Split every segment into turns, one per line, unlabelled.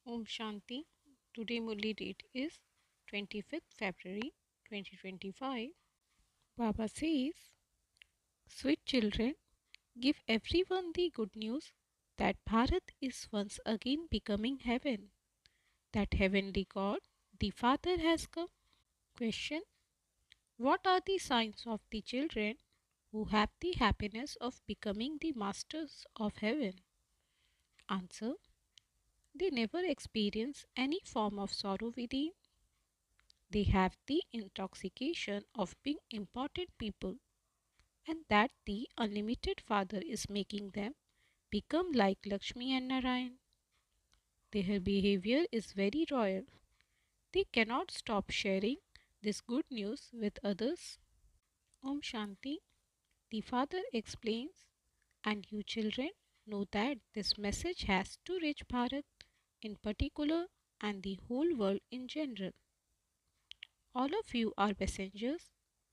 Om Shanti. Today Murli date is 25th February 2025. Baba says, sweet children, give everyone the good news that Bharat is once again becoming heaven, that heavenly God, the Father has come. Question: what are the signs of the children who have the happiness of becoming the masters of heaven? Answer: they never experience any form of sorrow within. They have the intoxication of being important people, and that the unlimited Father is making them become like Lakshmi and Narayan. Their behavior is very royal. They cannot stop sharing this good news with others. Om Shanti. The Father explains, and you children know that this message has to reach Bharat in particular and the whole world in general. All of you are messengers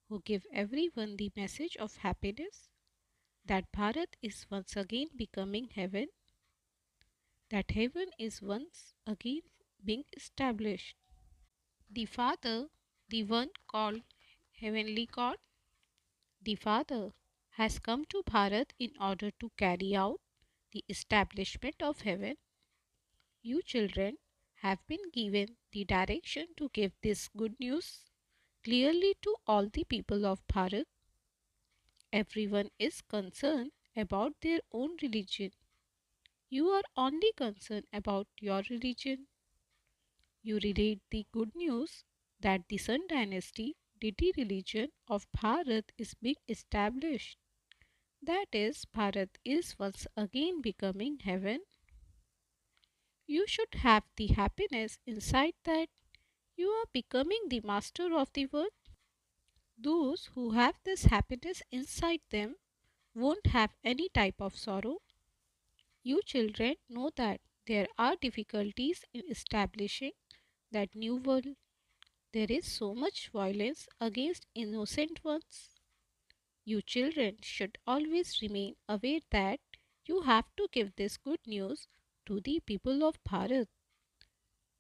who give everyone the message of happiness, that Bharat is once again becoming heaven, that heaven is once again being established. The Father, the one called Heavenly God, the Father has come to Bharat in order to carry out the establishment of heaven. You children have been given the direction to give this good news clearly to all the people of Bharat. Everyone is concerned about their own religion. You are only concerned about your religion. You relate the good news that the Sun dynasty deity religion of Bharat is being established. That is, Bharat is once again becoming heaven. You should have the happiness inside that you are becoming the master of the world. Those who have this happiness inside them won't have any type of sorrow. You children know that there are difficulties in establishing that new world. There is so much violence against innocent ones. You children should always remain aware that you have to give this good news to the people of Bharat.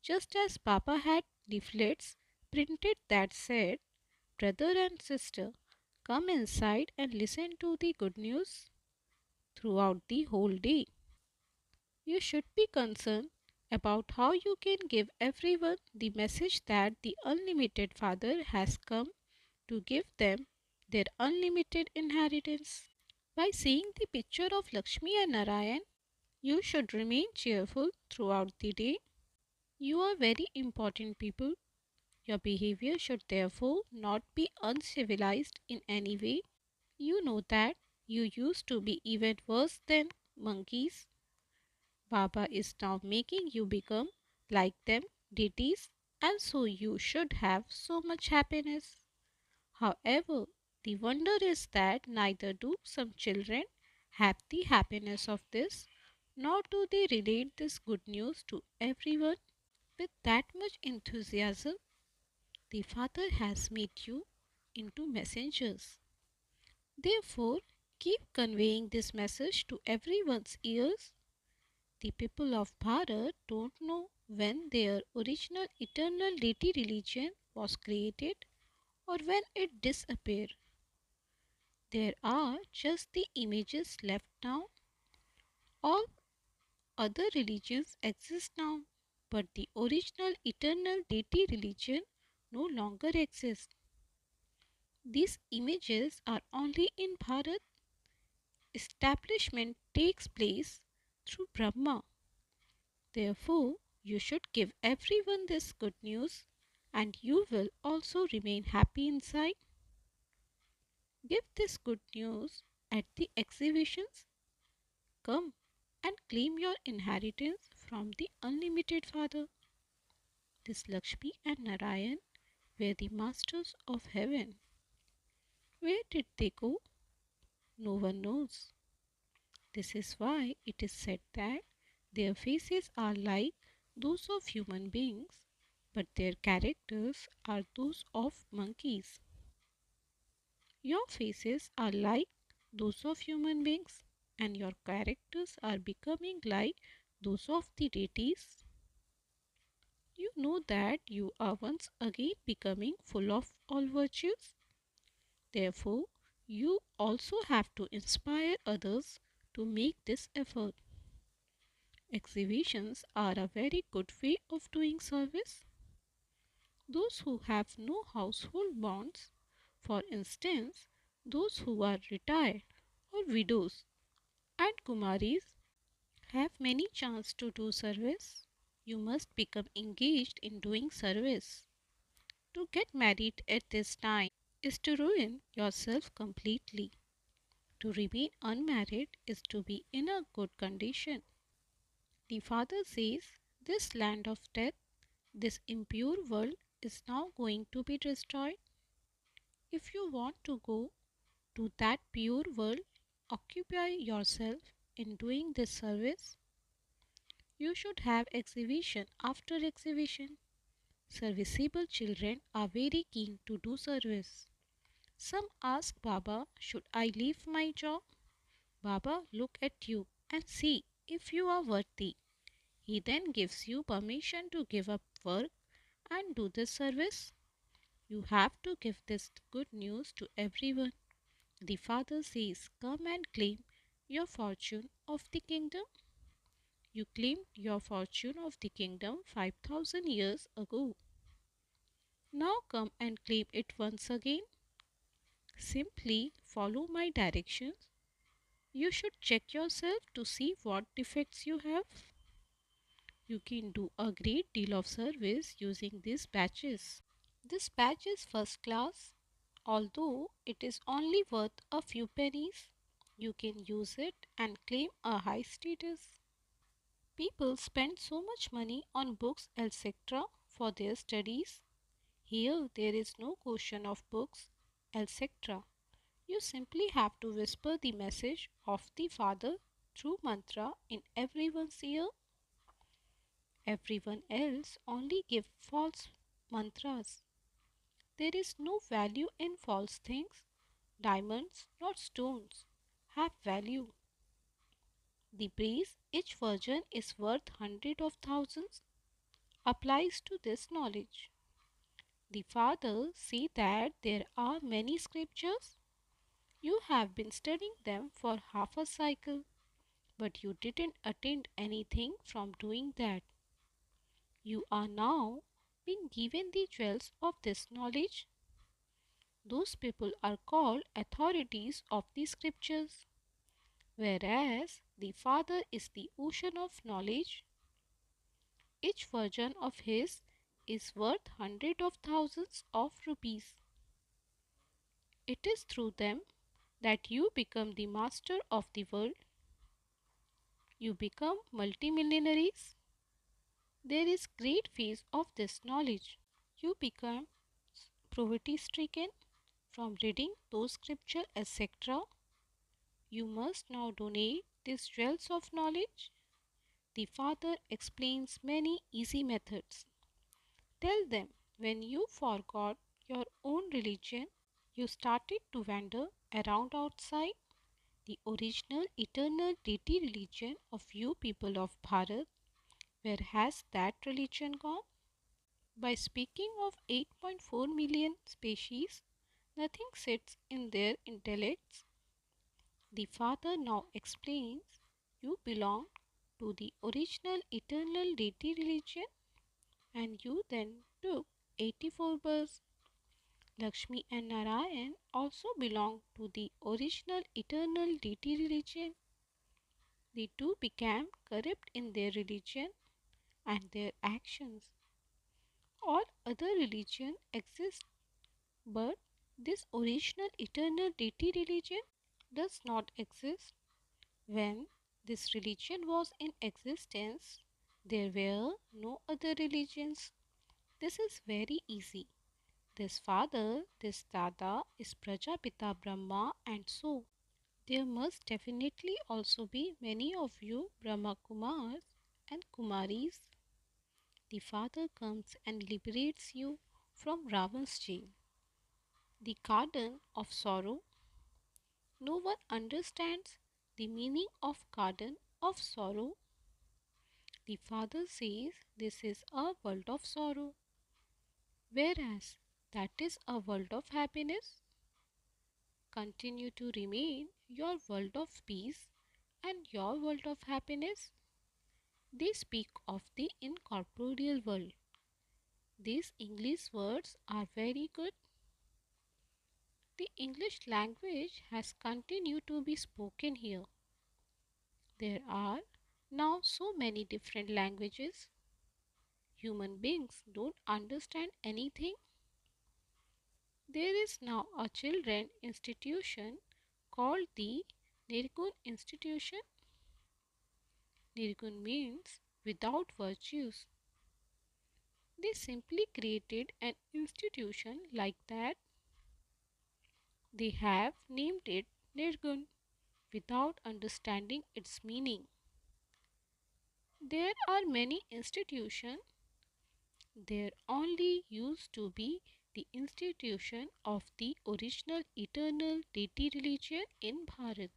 Just as Papa had leaflets printed that said, brother and sister, come inside and listen to the good news throughout the whole day. You should be concerned about how you can give everyone the message that the unlimited Father has come to give them their unlimited inheritance. By seeing the picture of Lakshmi and Narayan, you should remain cheerful throughout the day. You are very important people. Your behavior should therefore not be uncivilized in any way. You know that you used to be even worse than monkeys. Baba is now making you become like them, deities, and so you should have so much happiness. However, the wonder is that neither do some children have the happiness of this, nor do they relate this good news to everyone with that much enthusiasm. The Father has made you into messengers. Therefore, keep conveying this message to everyone's ears. The people of Bharat don't know when their original eternal deity religion was created or when it disappeared. There are just the images left now. All other religions exist now, but the original eternal deity religion no longer exists. These images are only in Bharat. Establishment takes place through Brahma. Therefore, you should give everyone this good news and you will also remain happy inside. Give this good news at the exhibitions. Come and claim your inheritance from the unlimited Father. This Lakshmi and Narayan were the masters of heaven. Where did they go? No one knows. This is why it is said that their faces are like those of human beings, but their characters are those of monkeys. Your faces are like those of human beings, and your characters are becoming like those of the deities. You know that you are once again becoming full of all virtues. Therefore, you also have to inspire others to make this effort. Exhibitions are a very good way of doing service. Those who have no household bonds, for instance, those who are retired or widows and Kumaris, have many chance to do service. You must become engaged in doing service. To get married at this time is to ruin yourself completely. To remain unmarried is to be in a good condition. The father says, this land of death, this impure world is now going to be destroyed. If you want to go to that pure world, occupy yourself in doing this service. You should have exhibition after exhibition. Serviceable children are very keen to do service. Some ask Baba, should I leave my job? Baba, look at you and see if you are worthy. He then gives you permission to give up work and do this service. You have to give this good news to everyone. The father says, come and claim your fortune of the kingdom. You claimed your fortune of the kingdom 5,000 years ago. Now come and claim it once again. Simply follow my directions. You should check yourself to see what defects you have. You can do a great deal of service using these badges. This badge is first class. Although it is only worth a few pennies, you can use it and claim a high status. People spend so much money on books, etc., for their studies. Here, there is no question of books, etc. You simply have to whisper the message of the Father through mantra in everyone's ear. Everyone else only give false mantras. There is no value in false things. Diamonds, not stones, have value. The praise each virgin is worth hundreds of thousands applies to this knowledge. The Father see that there are many scriptures. You have been studying them for half a cycle, but you didn't attain anything from doing that. You are now being given the jewels of this knowledge. Those people are called authorities of the scriptures, whereas the Father is the ocean of knowledge. Each version of his is worth hundreds of thousands of rupees. It is through them that you become the master of the world. You become multimillionaires. There is great phase of this knowledge. You become poverty stricken from reading those scripture etc. You must now donate these jewels of knowledge. The Father explains many easy methods. Tell them when you forgot your own religion, you started to wander around outside the original eternal deity religion of you people of Bharat. Where has that religion gone? By speaking of 8.4 million species, nothing sits in their intellects. The Father now explains you belong to the original eternal deity religion and you then took 84 births. Lakshmi and Narayan also belong to the original eternal deity religion. The two became corrupt in their religion and their actions. All other religion exist, but this original eternal deity religion does not exist. When this religion was in existence, there were no other religions. This is very easy. This father, this dada is Prajapita Brahma and so. There must definitely also be many of you Brahmakumaris and Kumaris. The Father comes and liberates you from Ravan's jail. The garden of sorrow. No one understands the meaning of garden of sorrow. The father says this is a world of sorrow, whereas that is a world of happiness. Continue to remain your world of peace and your world of happiness. They speak of the incorporeal world. These English words are very good. The English language has continued to be spoken here. There are now so many different languages. Human beings don't understand anything. There is now a children institution called the Nirgun Institution. Nirgun means without virtues. They simply created an institution like that. They have named it Nirgun without understanding its meaning. There are many institutions. There only used to be the institution of the original eternal deity religion in Bharat.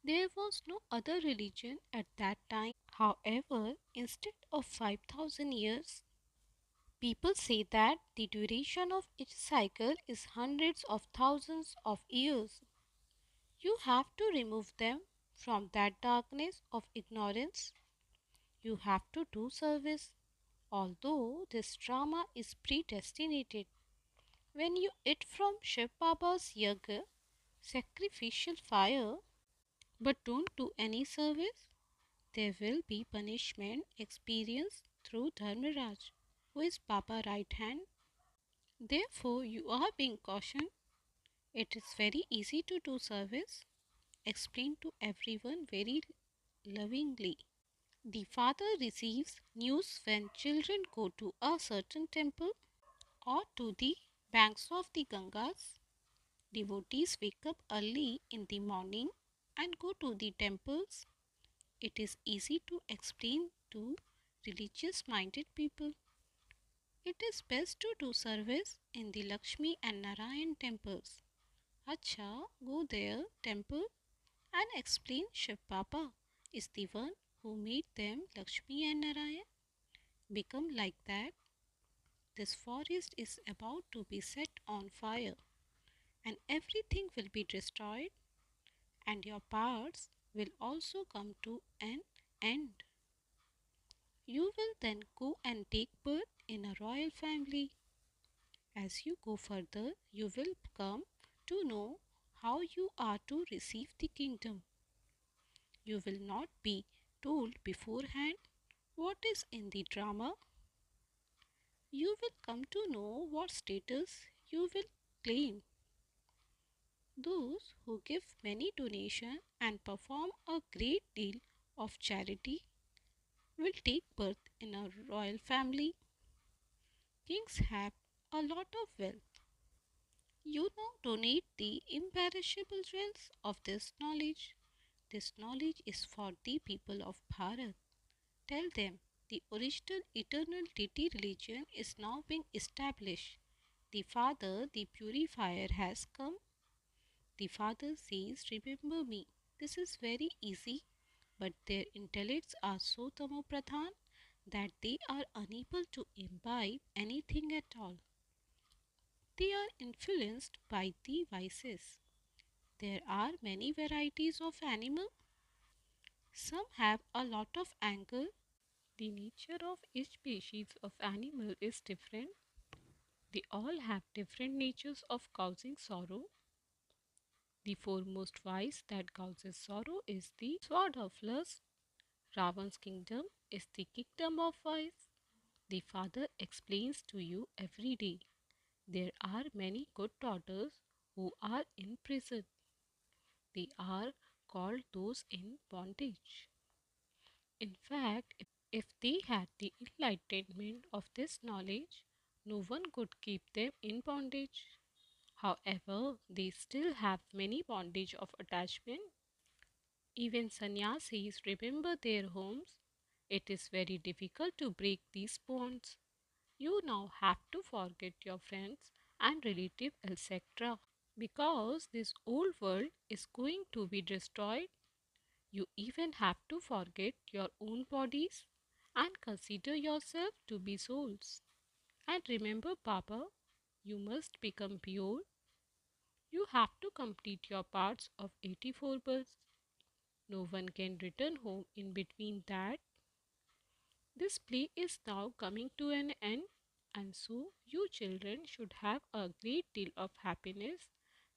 There was no other religion at that time. However, instead of 5000 years, people say that the duration of each cycle is hundreds of thousands of years. You have to remove them from that darkness of ignorance. You have to do service, although this drama is predestinated. When you eat from Shiv Baba's yagya, sacrificial fire, but don't do any service, there will be punishment experienced through Dharmaraj, who is Baba's right hand. Therefore, you are being cautioned. It is very easy to do service. Explain to everyone very lovingly. The father receives news when children go to a certain temple or to the banks of the Gangas. Devotees wake up early in the morning and go to the temples. It is easy to explain to religious minded people. It is best to do service in the Lakshmi and Narayan temples. Acha, go there, temple, and explain Shiv Baba is the one who made them Lakshmi and Narayan. Become like that. This forest is about to be set on fire, and everything will be destroyed, and your powers will also come to an end. You will then go and take birth in a royal family. As you go further, you will come to know how you are to receive the kingdom. You will not be told beforehand what is in the drama. You will come to know what status you will claim. Those who give many donations and perform a great deal of charity will take birth in a royal family. Kings have a lot of wealth. You now donate the imperishable jewels of this knowledge. This knowledge is for the people of Bharat. Tell them the original eternal deity religion is now being established. The Father, the purifier, has come. The Father says, remember me. This is very easy, but their intellects are so tamopradhan that they are unable to imbibe anything at all. They are influenced by the vices. There are many varieties of animal. Some have a lot of anger. The nature of each species of animal is different. They all have different natures of causing sorrow. The foremost vice that causes sorrow is the sword of lust. Ravan's kingdom is the kingdom of vice. The father explains to you every day. There are many good daughters who are in prison. They are called those in bondage. In fact, if they had the enlightenment of this knowledge, no one could keep them in bondage. However, they still have many bondage of attachment. Even sannyasis remember their homes. It is very difficult to break these bonds. You now have to forget your friends and relatives, etc. Because this old world is going to be destroyed. You even have to forget your own bodies and consider yourself to be souls. And remember, Papa, you must become pure. You have to complete your parts of 84 births. No one can return home in between that. This play is now coming to an end, and so you children should have a great deal of happiness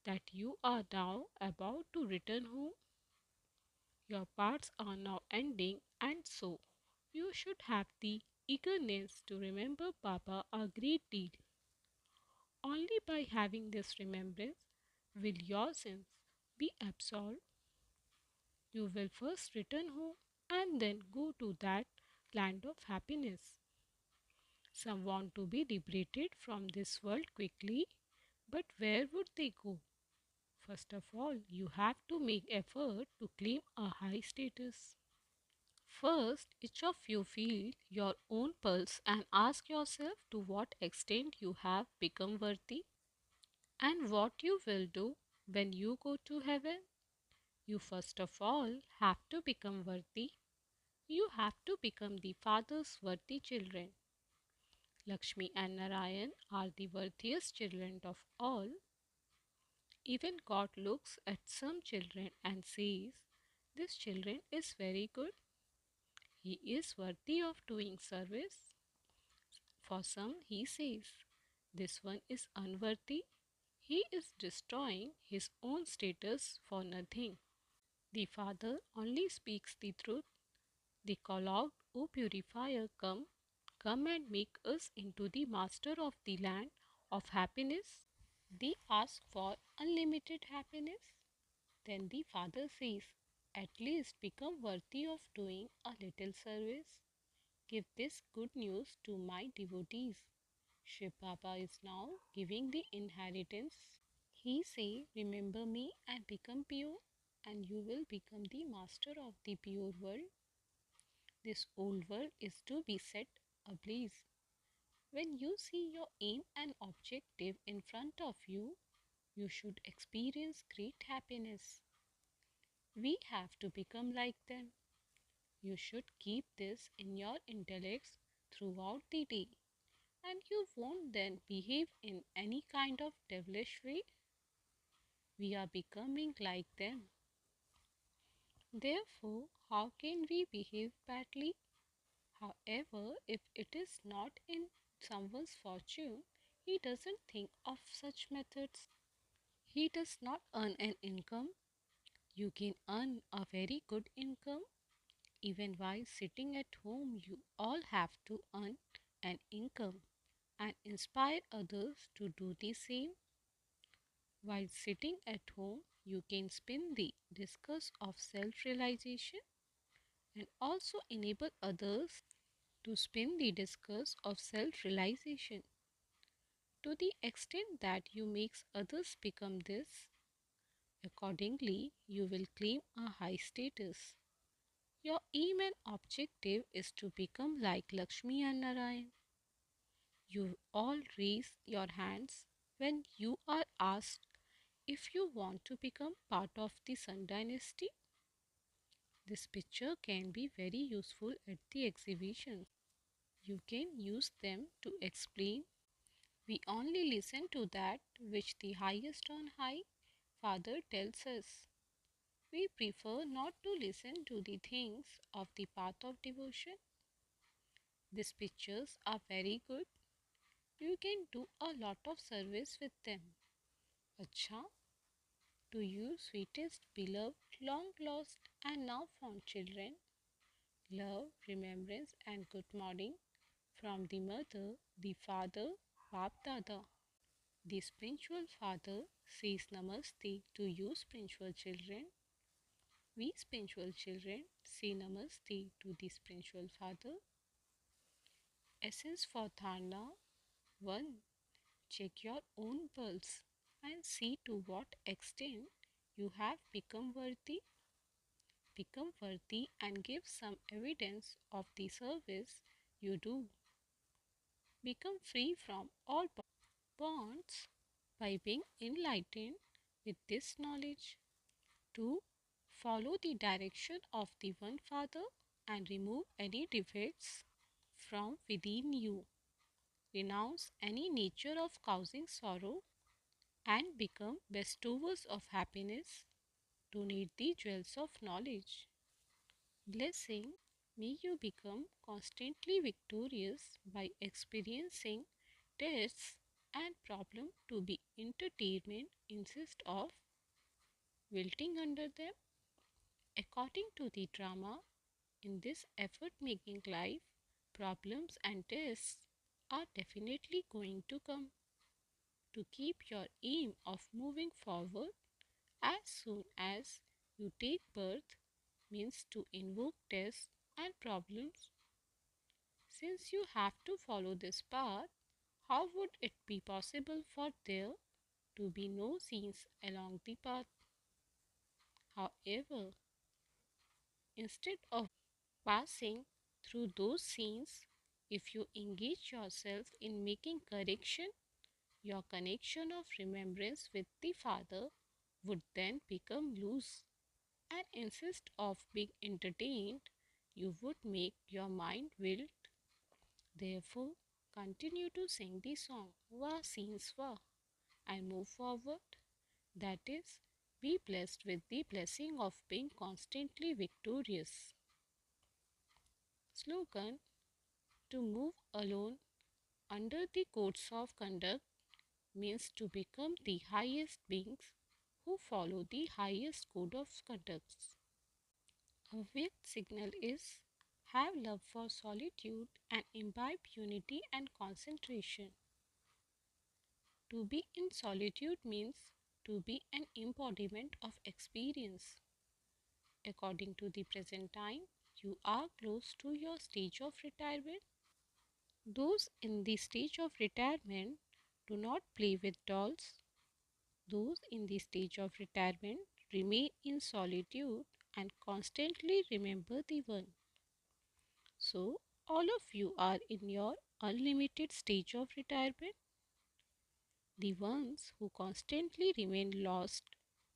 that you are now about to return home. Your parts are now ending, and so you should have the eagerness to remember Papa a great deal. Only by having this remembrance will your sins be absolved. You will first return home and then go to that land of happiness. Some want to be liberated from this world quickly, but where would they go? First of all, you have to make effort to claim a high status. First, each of you feel your own pulse and ask yourself to what extent you have become worthy and what you will do when you go to heaven. You first of all have to become worthy. You have to become the Father's worthy children. Lakshmi and Narayan are the worthiest children of all. Even God looks at some children and says, "This children is very good. He is worthy of doing service." For some, He says, "This one is unworthy. He is destroying his own status for nothing." The Father only speaks the truth. They call out, "O purifier, come, come and make us into the master of the land of happiness." They ask for unlimited happiness. Then the Father says, "At least become worthy of doing a little service. Give this good news to my devotees." Shiv Baba is now giving the inheritance. He say, "Remember me and become pure, and you will become the master of the pure world." This old world is to be set ablaze. When you see your aim and objective in front of you, you should experience great happiness. We have to become like them. You should keep this in your intellects throughout the day, and you won't then behave in any kind of devilish way. We are becoming like them. Therefore, how can we behave badly? However, if it is not in someone's fortune, he doesn't think of such methods. He does not earn an income. You can earn a very good income. Even while sitting at home, you all have to earn an income and inspire others to do the same. While sitting at home, you can spin the discus of self realization and also enable others to spin the discus of self realization. To the extent that you make others become this, accordingly, you will claim a high status. Your aim and objective is to become like Lakshmi and Narayan. You all raise your hands when you are asked if you want to become part of the Sun dynasty. This picture can be very useful at the exhibitions. You can use them to explain. We only listen to that which the highest on high Father tells us. We prefer not to listen to the things of the path of devotion. These pictures are very good. You can do a lot of service with them. Acha, to you sweetest, beloved, long lost and now found children, love, remembrance and good morning from the mother, the father, Bap Dada. The spiritual father says namaste to you spiritual children. We spiritual children say namaste to the spiritual father. Essence for Dharna 1. Check your own pulse and see to what extent you have become worthy. Become worthy and give some evidence of the service you do. Become free from all bonds by being enlightened with this knowledge. 2. Follow the direction of the One Father and remove any defects from within you. Renounce any nature of causing sorrow and become bestowers of happiness. Donate the jewels of knowledge. Blessing, may you become constantly victorious by experiencing tests and problems to be entertainment instead of wilting under them. According to the drama, in this effort making life, problems and tests are definitely going to come. To keep your aim of moving forward as soon as you take birth means to invoke tests and problems. Since you have to follow this path, how would it be possible for there to be no scenes along the path? However, instead of passing through those scenes, if you engage yourself in making correction, your connection of remembrance with the Father would then become loose, and instead of being entertained, you would make your mind wild. Therefore, continue to sing the song Va Scenes Va and move forward. That is, be blessed with the blessing of being constantly victorious. Slogan: to move alone under the codes of conduct means to become the highest beings who follow the highest code of conduct. A fifth signal is have love for solitude and imbibe unity and concentration. To be in solitude means to be an embodiment of experience. According to the present time, you are close to your stage of retirement. Those in the stage of retirement do not play with dolls. Those in the stage of retirement remain in solitude and constantly remember the One. So, all of you are in your unlimited stage of retirement. The ones who constantly remain lost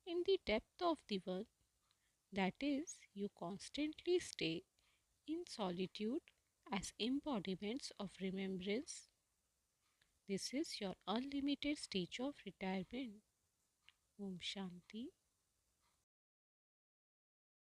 in the depth of the One, that is, you constantly stay in solitude as embodiments of remembrance. This is your unlimited stage of retirement. Om Shanti.